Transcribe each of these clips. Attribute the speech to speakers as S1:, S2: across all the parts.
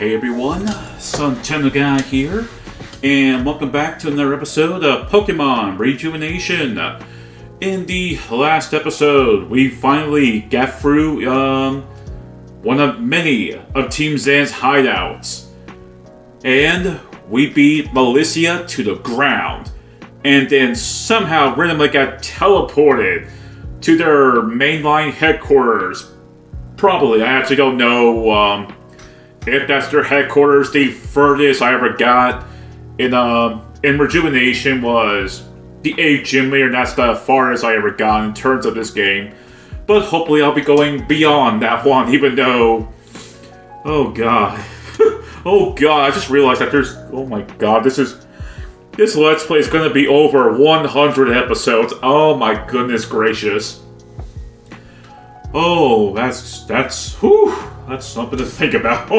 S1: Hey everyone, Nintendo Guy here, and welcome back to another episode of Pokémon Rejuvenation. In the last episode, we finally got through one of many of Team Zan's hideouts, and we beat Milicia to the ground, and then somehow randomly got teleported to their mainline headquarters. Probably, I actually don't know if that's their headquarters. The furthest I ever got in Rejuvenation was the 8th gym leader, and that's the farthest I ever got in terms of this game. But hopefully I'll be going beyond that one, even though... Oh god. Oh god, I just realized that there's... Oh my god, this Let's Play is going to be over 100 episodes. Oh my goodness gracious. Oh, that's something to think about.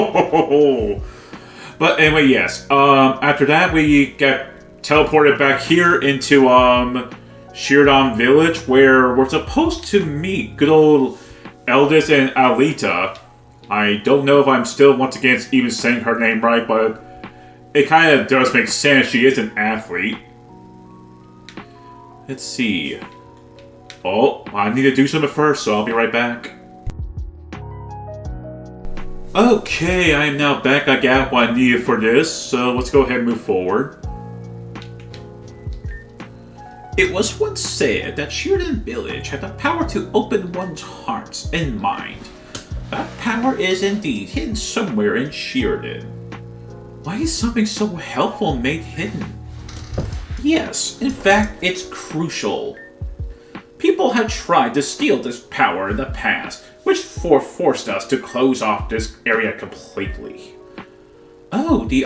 S1: But anyway, yes. After that, we got teleported back here into Sheridan Village, where we're supposed to meet good old Eldis and Alita. I don't know if I'm still once again even saying her name right, but it kind of does make sense. She is an athlete. Let's see. Oh, I need to do something first, so I'll be right back. Okay, I am now back. I got what I needed for this, so let's go ahead and move forward. It was once said that Sheridan Village had the power to open one's heart and mind. That power is indeed hidden somewhere in Sheridan. Why is something so helpful made hidden? Yes, in fact, it's crucial. People have tried to steal this power in the past, which forced us to close off this area completely. Oh, the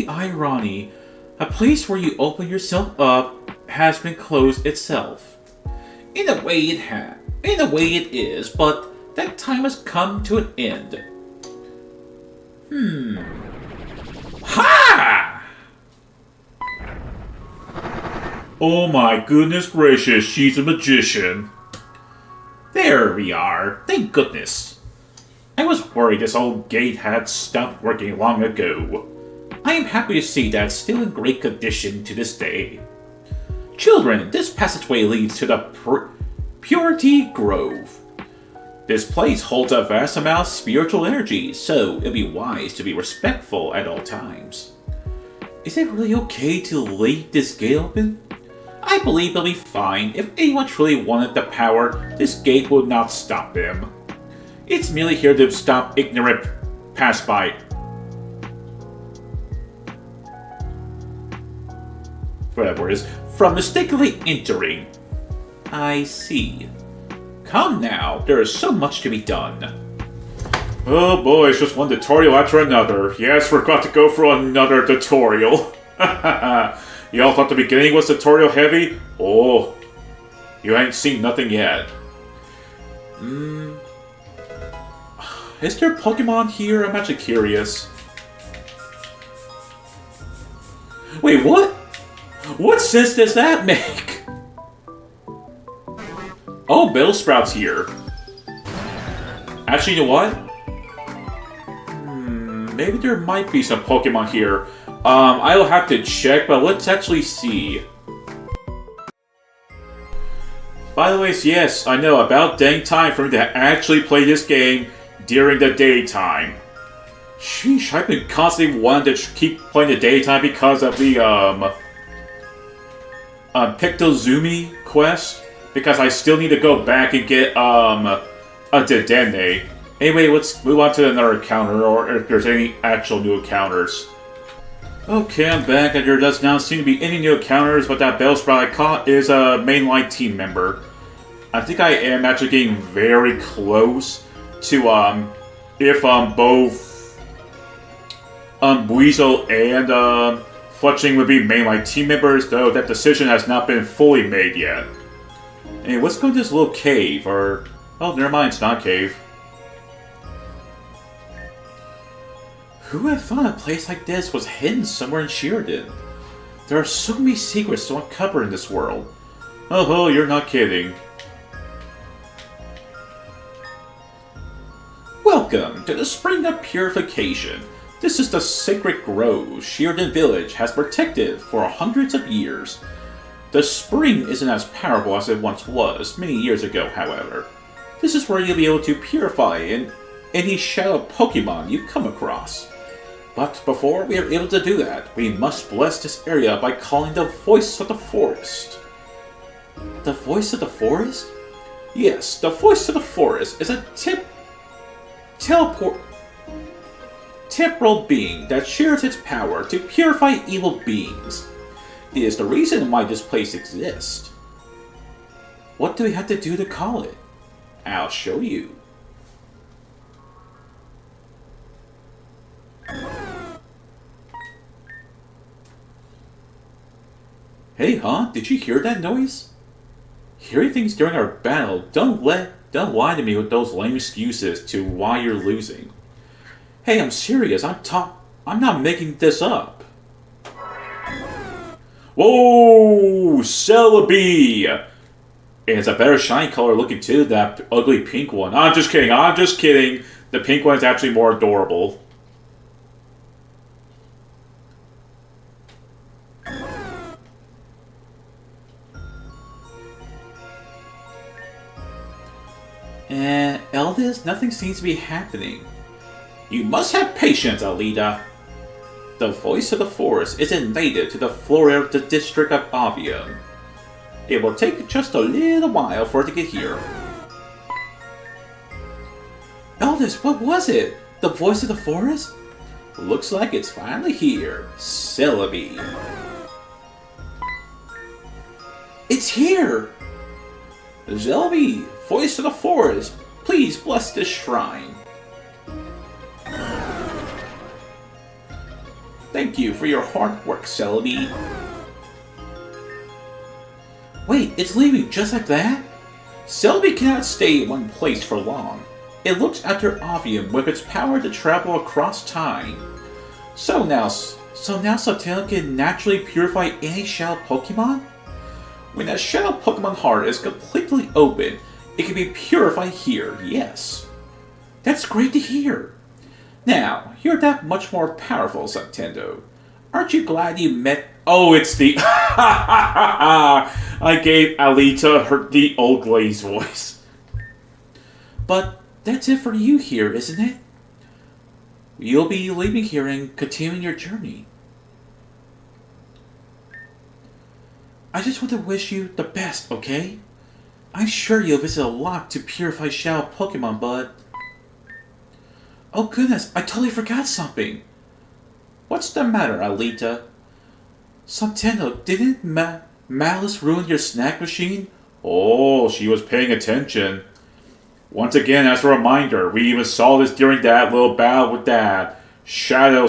S1: irony. A place where you open yourself up has been closed itself. In a way it is, but that time has come to an end. Ha! Oh my goodness gracious, she's a magician. There we are, thank goodness. I was worried this old gate had stopped working long ago. I am happy to see that it's still in great condition to this day. Children, this passageway leads to the Purity Grove. This place holds a vast amount of spiritual energy, so it'd be wise to be respectful at all times. Is it really okay to leave this gate open? I believe it'll be fine. If anyone truly wanted the power, this gate would not stop them. It's merely here to stop ignorant passerby. Whatever it is, from mistakenly entering. I see. Come now, there is so much to be done. Oh boy, it's just one tutorial after another. Yes, we're about to go for another tutorial. Y'all thought the beginning was tutorial heavy? Oh, you ain't seen nothing yet. Is there Pokemon here? I'm actually curious. Wait, what? What sense does that make? Oh, Bellsprout's here. Actually, you know what? Maybe there might be some Pokemon here. I'll have to check, but let's actually see. By the way, yes, I know, about dang time for me to actually play this game during the daytime. Sheesh, I've been constantly wanting to keep playing the daytime because of the, Pictozumi quest. Because I still need to go back and get, a Dedenne. Anyway, let's move on to another encounter, or if there's any actual new encounters. Okay, I'm back, and there does not seem to be any new encounters, but that Bellsprout I caught is a mainline team member. I think I am actually getting very close to, if, both, Weasel and, Fletchling would be mainline team members, though that decision has not been fully made yet. Hey, let's go to this little cave, or... Oh, never mind, it's not a cave. Who would have thought a place like this was hidden somewhere in Sheridan? There are so many secrets to uncover in this world. Oh, you're not kidding. Welcome to the Spring of Purification. This is the sacred grove Sheerden Village has protected for hundreds of years. The spring isn't as powerful as it once was, many years ago, however. This is where you'll be able to purify any shadow Pokémon you come across. But before we are able to do that, we must bless this area by calling the Voice of the Forest. The Voice of the Forest? Yes, the Voice of the Forest is a temporal being that shares its power to purify evil beings. It is the reason why this place exists. What do we have to do to call it? I'll show you. Hey, huh? Did you hear that noise? Hearing things during our battle, don't lie to me with those lame excuses to why you're losing. Hey, I'm serious. I'm not making this up. Whoa! Celebi! It's a better shiny color looking too, that ugly pink one. I'm just kidding. The pink one is actually more adorable. Eldest, nothing seems to be happening. You must have patience, Alita. The Voice of the Forest isn't native to the flora of the district of Avium. It will take just a little while for it to get here. Eldest, what was it? The Voice of the Forest? Looks like it's finally here. Celebi. It's here! Celebi, Voice of the Forest, please bless this shrine. Thank you for your hard work, Celebi. Wait, it's leaving just like that? Celebi cannot stay in one place for long. It looks after Avium with its power to travel across time. So now Sotelo can naturally purify any shadow Pokemon? When a shadow Pokemon heart is completely open, it can be purified here, yes. That's great to hear. Now, you're that much more powerful, Sotelo. Aren't you glad you met... Oh, it's the... I gave Alita the old Glaze voice. But that's it for you here, isn't it? You'll be leaving here and continuing your journey. I just want to wish you the best, okay? I'm sure you'll visit a lot to purify shadow Pokemon, but... Oh goodness, I totally forgot something. What's the matter, Alita? Sotelo, didn't Malice ruin your snack machine? Oh, she was paying attention. Once again, as a reminder, we even saw this during that little battle with that Shadow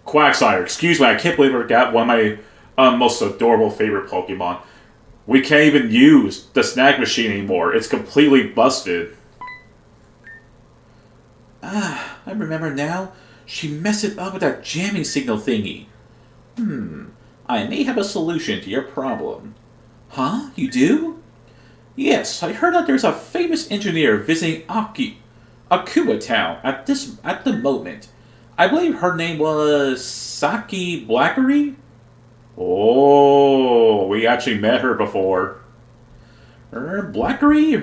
S1: Quagsire. Excuse me, I can't believe I forgot one of my most adorable favorite Pokemon. We can't even use the snack machine anymore. It's completely busted. Ah, I remember now. She messed it up with that jamming signal thingy. I may have a solution to your problem. Huh? You do? Yes, I heard that there's a famous engineer visiting Akua Town at the moment. I believe her name was Saki Blackery? Oh, we actually met her before. Blackery?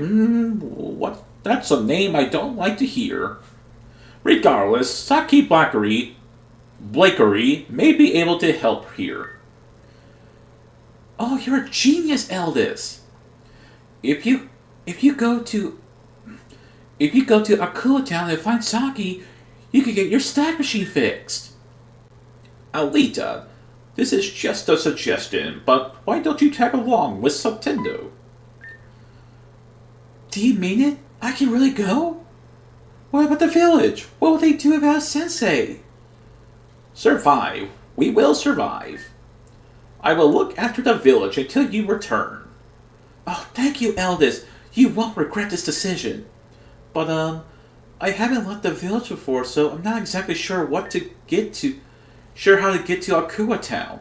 S1: What? That's a name I don't like to hear. Regardless, Saki Blackery may be able to help here. Oh, you're a genius, Eldest. If you go to Akua Town and find Saki, you can get your snack machine fixed. Alita, this is just a suggestion, but why don't you tag along with Sotelo? Do you mean it? I can really go? What about the village? What will they do about Sensei? Survive. We will survive. I will look after the village until you return. Oh, thank you, Eldest. You won't regret this decision. But, I haven't left the village before, so I'm not exactly sure how to get to Akua Town.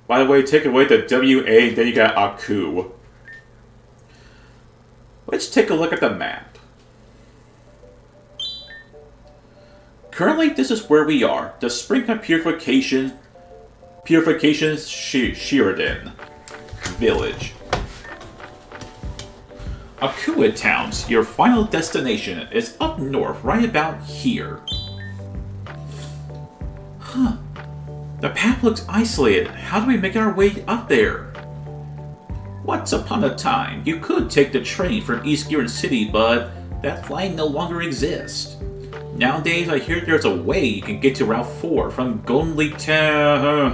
S1: By the way, take away the W-A, then you got Aku. Let's take a look at the map. Currently, this is where we are. The Springtime Purification Sheridan Village. Akua Towns, your final destination, is up north, right about here. Huh. The path looks isolated. How do we make our way up there? Once upon a time, you could take the train from East Giron City, but that line no longer exists. Nowadays, I hear there's a way you can get to Route 4 from Golden Leaf Town.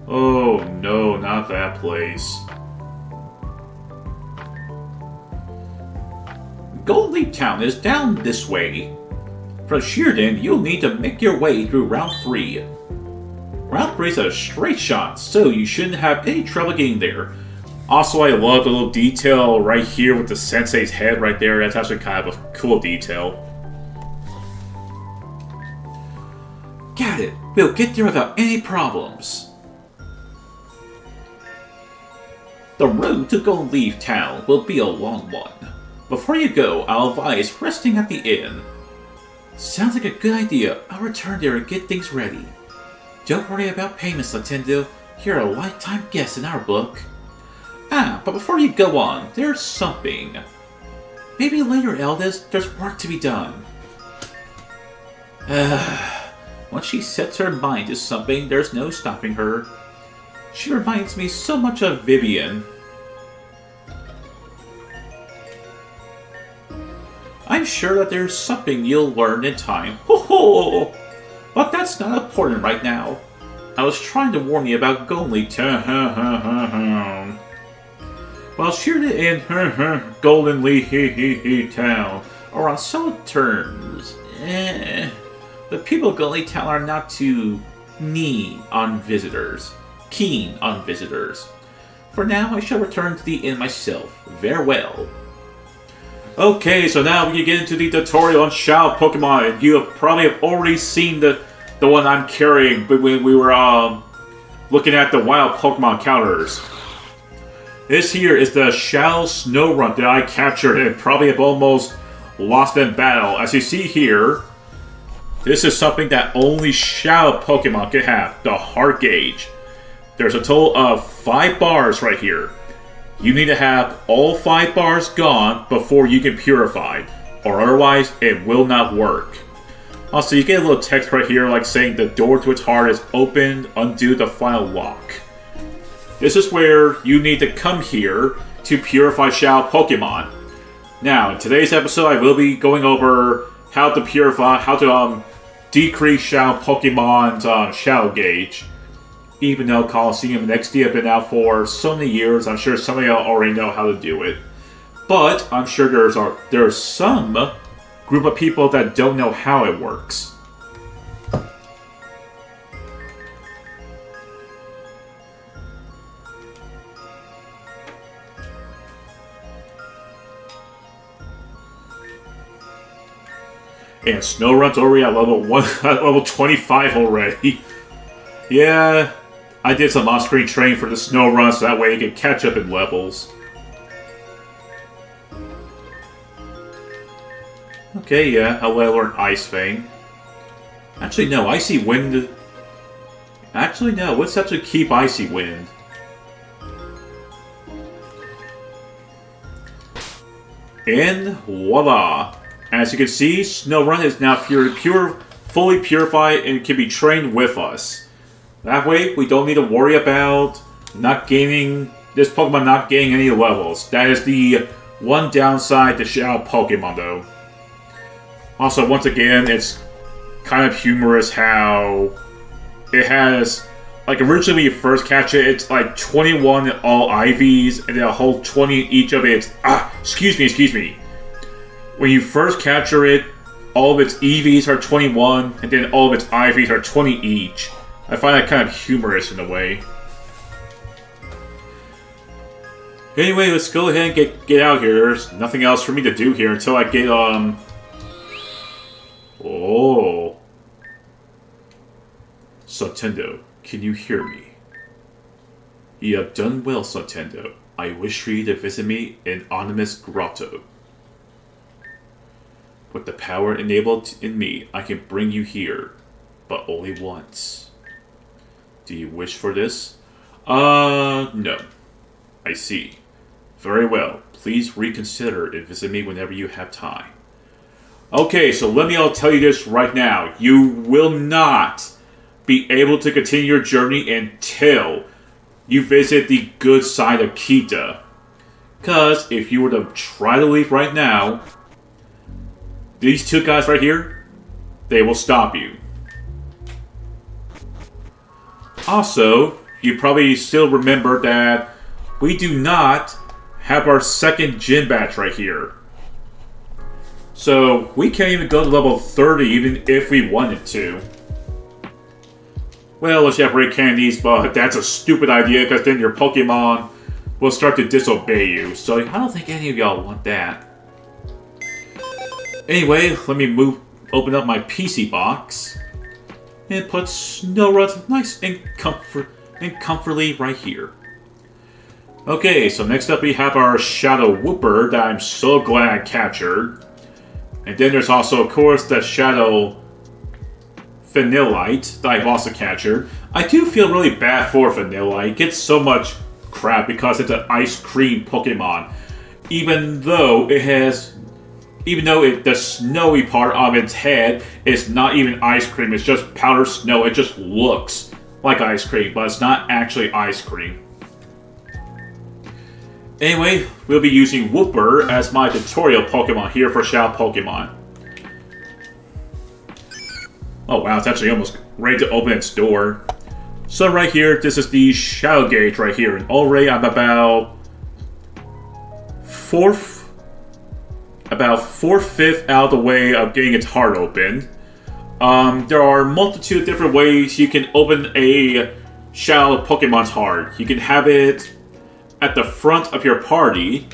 S1: Oh no, not that place. Golden Leaf Town is down this way. From Sheridan, you'll need to make your way through Route 3. Route 3 is a straight shot, so you shouldn't have any trouble getting there. Also, I love the little detail right here with the sensei's head right there. That's actually kind of a cool detail. Got it. We'll get there without any problems. The road to Golden Leaf Town will be a long one. Before you go, I'll advise resting at the inn. Sounds like a good idea. I'll return there and get things ready. Don't worry about payments, Nintendo. You're a lifetime guest in our book. But before you go on, there's something. Maybe later, eldest, there's work to be done. Once she sets her mind to something, there's no stopping her. She reminds me so much of Vivian. I'm sure that there's something you'll learn in time. Ho-ho! But that's not important right now. I was trying to warn you about Golden Town. While Sheridan and Golden Leaf Town are on solid terms, the people of Golden Leaf Town are not too keen on visitors. For now, I shall return to the inn myself. Farewell. Okay, so now we can get into the tutorial on Shao Pokemon. You probably have already seen the one I'm carrying, but when we were looking at the wild Pokemon counters. This here is the Shao Snorunt that I captured and probably have almost lost in battle. As you see here, this is something that only Shao Pokemon can have, the Heart Gauge. There's a total of 5 bars right here. You need to have all 5 bars gone before you can purify, or otherwise it will not work. Also, you get a little text right here like saying the door to its heart is open, undo the final lock. This is where you need to come here to purify Shao Pokemon. Now, in today's episode, I will be going over how to purify, how to decrease Shao Pokemon's Shadow Gauge. Even though Coliseum and XD have been out for so many years, I'm sure some of y'all already know how to do it. But I'm sure there's some group of people that don't know how it works. And Snorunt's already at level 25 already. Yeah, I did some off-screen training for the Snorunt, so that way you can catch up in levels. Okay, yeah, I'll learn Ice Fang. Actually, no, Icy Wind... Actually, no, let's actually keep Icy Wind. And voila! As you can see, Snorunt is now fully purified and can be trained with us. That way, we don't need to worry about this Pokemon not gaining any levels. That is the one downside to Shadow Pokemon, though. Also, once again, it's kind of humorous how it has, like, originally when you first catch it, it's like 21 all IVs, and then a whole 20 each of it. Excuse me. When you first capture it, all of its EVs are 21, and then all of its IVs are 20 each. I find that kind of humorous in a way. Anyway, let's go ahead and get out here. There's nothing else for me to do here until I get, Oh. Sotendo, can you hear me? You have done well, Sotendo. I wish for you to visit me in Anonymous Grotto. With the power enabled in me, I can bring you here, but only once. Do you wish for this? No. I see. Very well. Please reconsider and visit me whenever you have time. Okay, so let me all tell you this right now. You will not be able to continue your journey until you visit the good side of Kita. Because if you were to try to leave right now, these two guys right here, they will stop you. Also, you probably still remember that we do not have our second gym badge right here. So, we can't even go to level 30 even if we wanted to. Well, let's separate candies, but that's a stupid idea because then your Pokemon will start to disobey you. So, I don't think any of y'all want that. Anyway, let me open up my PC box and put Snorunt nice and comfortably right here. Okay, so next up we have our Shadow Wooper that I'm so glad I captured. And then there's also, of course, the Shadow Vanillite that I've also captured. I do feel really bad for Vanillite. It gets so much crap because it's an ice cream Pokemon. Even though the snowy part of its head is not even ice cream, it's just powdered snow. It just looks like ice cream, but it's not actually ice cream. Anyway, we'll be using Wooper as my tutorial Pokemon here for Shadow Pokemon. Oh wow, it's actually almost ready to open its door. So right here, this is the Shadow Gauge right here. And already I'm about 4/5 out of the way of getting its heart open. There are a multitude of different ways you can open a Shadow Pokemon's heart. You can have it at the front of your party,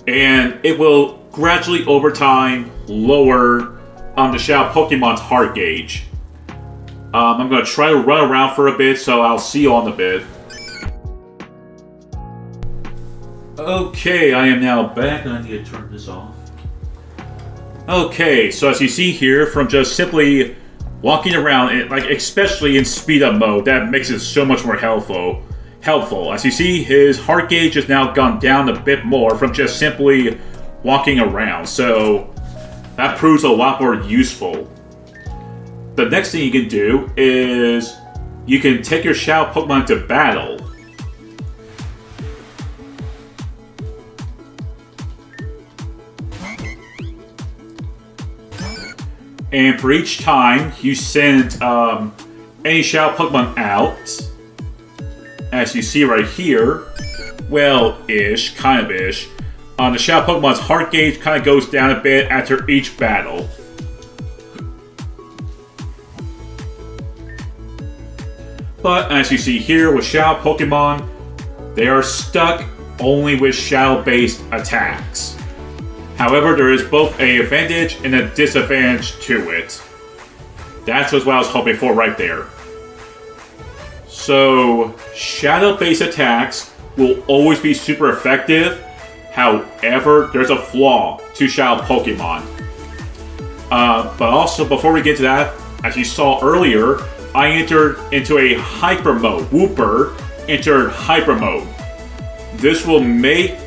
S1: and it will gradually over time lower the Shadow Pokemon's heart gauge. I'm going to try to run around for a bit, so I'll see you on a bit. Okay, I am now back. I need to turn this off. Okay, so as you see here, from just simply walking around, like especially in speed up mode, that makes it so much more helpful. As you see, his heart gauge has now gone down a bit more from just simply walking around, so that proves a lot more useful. The next thing you can do is you can take your Shadow Pokemon to battle. And for each time you send any Shadow Pokemon out, as you see right here, well-ish, kind of ish, the Shadow Pokemon's heart gauge kind of goes down a bit after each battle. But as you see here with Shadow Pokemon, they are stuck only with Shadow-based attacks. However, there is both an advantage and a disadvantage to it. That's what I was hoping for right there. So, Shadow-based attacks will always be super effective. However, there's a flaw to Shadow Pokemon. But also, before we get to that, as you saw earlier, I entered into a Hyper Mode. Wooper entered Hyper Mode. This will make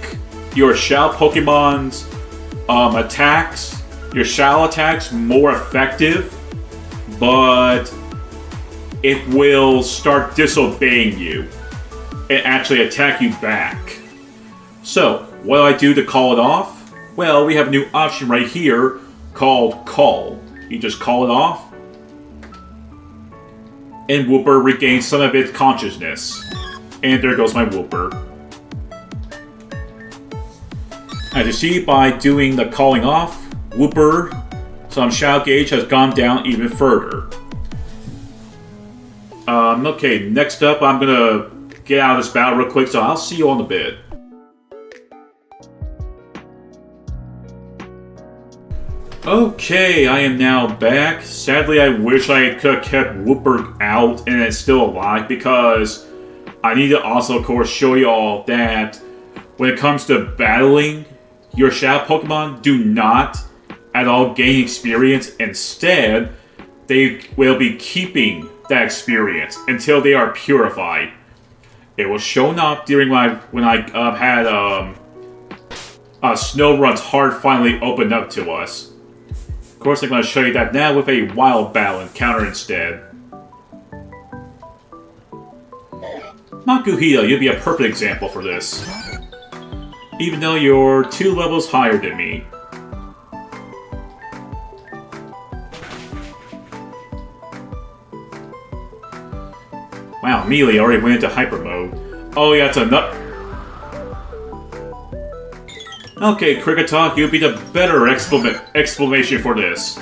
S1: your Shadow Pokemon's attacks, your Shadow attacks, more effective, but it will start disobeying you and actually attack you back. So, what do I do to call it off? Well, we have a new option right here called Call. You just call it off, and Wooper regains some of its consciousness. And there goes my Wooper. As you see, by doing the calling off, Wooper, some Shadow Gauge has gone down even further. Okay, next up, I'm gonna get out of this battle real quick, so I'll see you on a bit. Okay, I am now back. Sadly, I wish I could have kept Wooper out and it's still alive, because I need to also, of course, show you all that when it comes to battling your Shadow Pokemon, do not at all gain experience. Instead, they will be keeping that experience until they are purified. It was shown up during when I had Snowrun's heart finally opened up to us. Of course, I'm going to show you that now with a wild battle encounter instead. Makuhita, you'd be a perfect example for this. Even though you're 2 levels higher than me. Wow, Melee already went into hyper mode. Oh yeah, it's a nut. Okay, Kricketalk, you'd be the better explanation for this.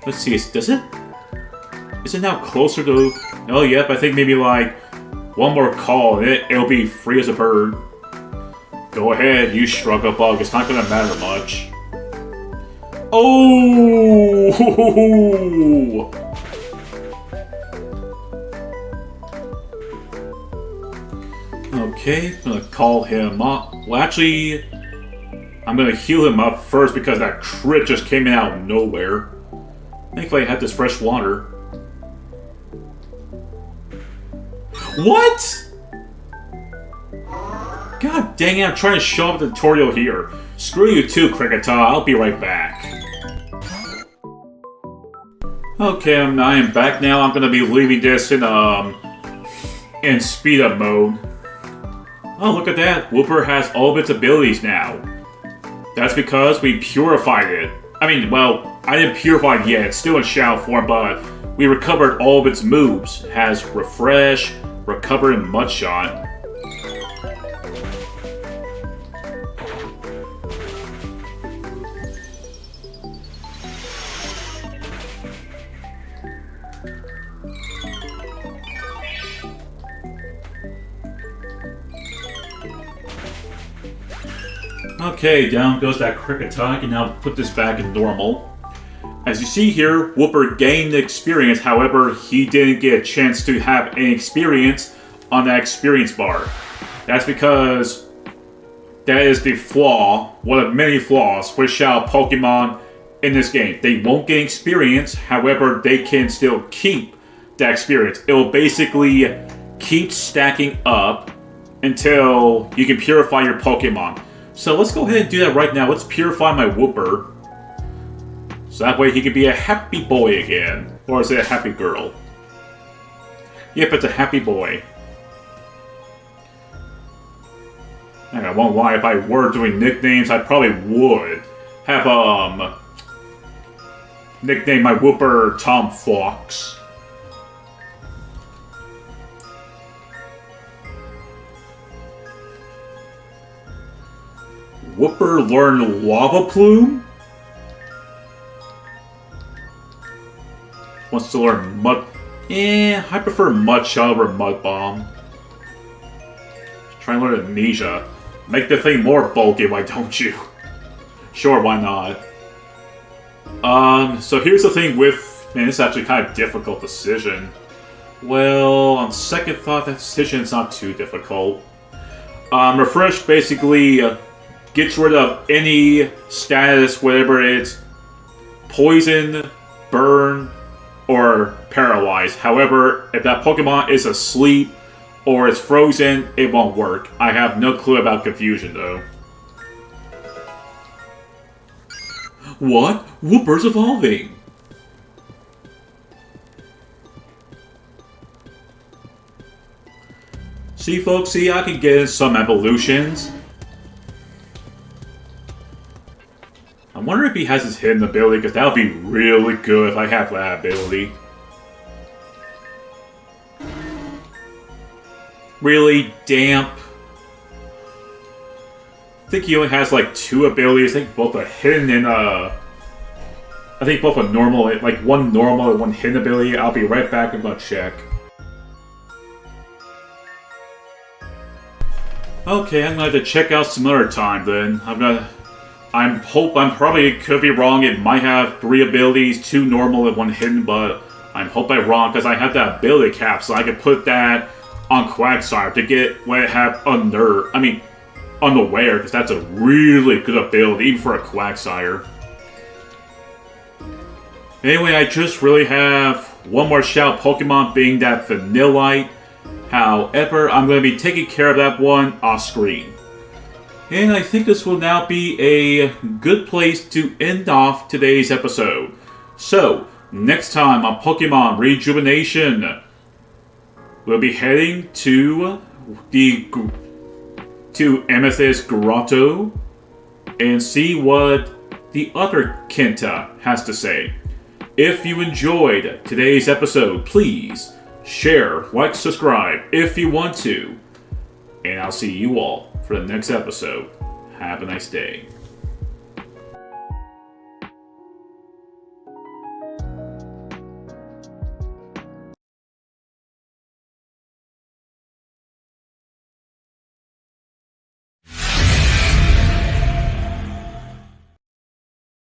S1: Let's see, does it? Is it now closer to... Oh, yep, I think maybe like one more call and it'll be free as a bird. Go ahead, you Struggle Bug, it's not gonna matter much. Oh! Okay, I'm gonna call him up. Well, actually, I'm gonna heal him up first because that crit just came in out of nowhere. Thankfully, I have this fresh water. What? God dang it, I'm trying to show up the tutorial here. Screw you too, Kricketalk, I'll be right back. Okay, I am back now. I'm gonna be leaving this in speed up mode. Oh, look at that. Wooper has all of its abilities now. That's because we purified it. I mean, well, I didn't purify it yet. It's still in Shadow form, but we recovered all of its moves. It has Refresh, Recover, and Mudshot. Okay, down goes that Kricketalk, and now put this back in normal. As you see here, Wooper gained the experience, however, he didn't get a chance to have any experience on that experience bar. That's because that is the flaw, one of many flaws with Shadow Pokemon in this game. They won't gain experience, however, they can still keep that experience. It will basically keep stacking up until you can purify your Pokemon. So let's go ahead and do that right now. Let's purify my Wooper. So that way he can be a happy boy again. Or is it a happy girl? Yep, it's a happy boy. And I won't lie, if I were doing nicknames, I probably would have, nickname my Wooper Tom Fox. Wooper learned Lava Plume? Wants to learn Mud... I prefer Mudshot over Mud Bomb. Try and learn Amnesia. Make the thing more bulky, why don't you? Sure, why not? So here's the thing with... Man, this is actually kind of a difficult decision. Well, on second thought, that decision is not too difficult. Refresh basically... gets rid of any status, whatever it's poison, burn, or paralyzed. However, if that Pokemon is asleep or is frozen, it won't work. I have no clue about confusion though. What? Wooper's evolving! See folks, see I can get in some evolutions. I wonder if he has his hidden ability, because that would be really good if I have that ability. Really? Damp? I think he only has like 2 abilities. I think both a hidden and I think both a normal, like one normal and one hidden ability. I'll be right back and I'll check. Okay, I'm going to have to check out some other time then. I'm probably could be wrong. It might have 3 abilities, 2 normal and 1 hidden, but I hope I'm wrong because I have that ability cap, so I can put that on Quagsire to get what I have unaware, because that's a really good ability, even for a Quagsire. Anyway, I just really have one more shout Pokemon, being that Vanillite. However, I'm going to be taking care of that one off screen. And I think this will now be a good place to end off today's episode. So, next time on Pokemon Rejuvenation, we'll be heading to Amethyst Grotto and see what the other Kenta has to say. If you enjoyed today's episode, please share, like, subscribe if you want to. And I'll see you all for the next episode. Have a nice day.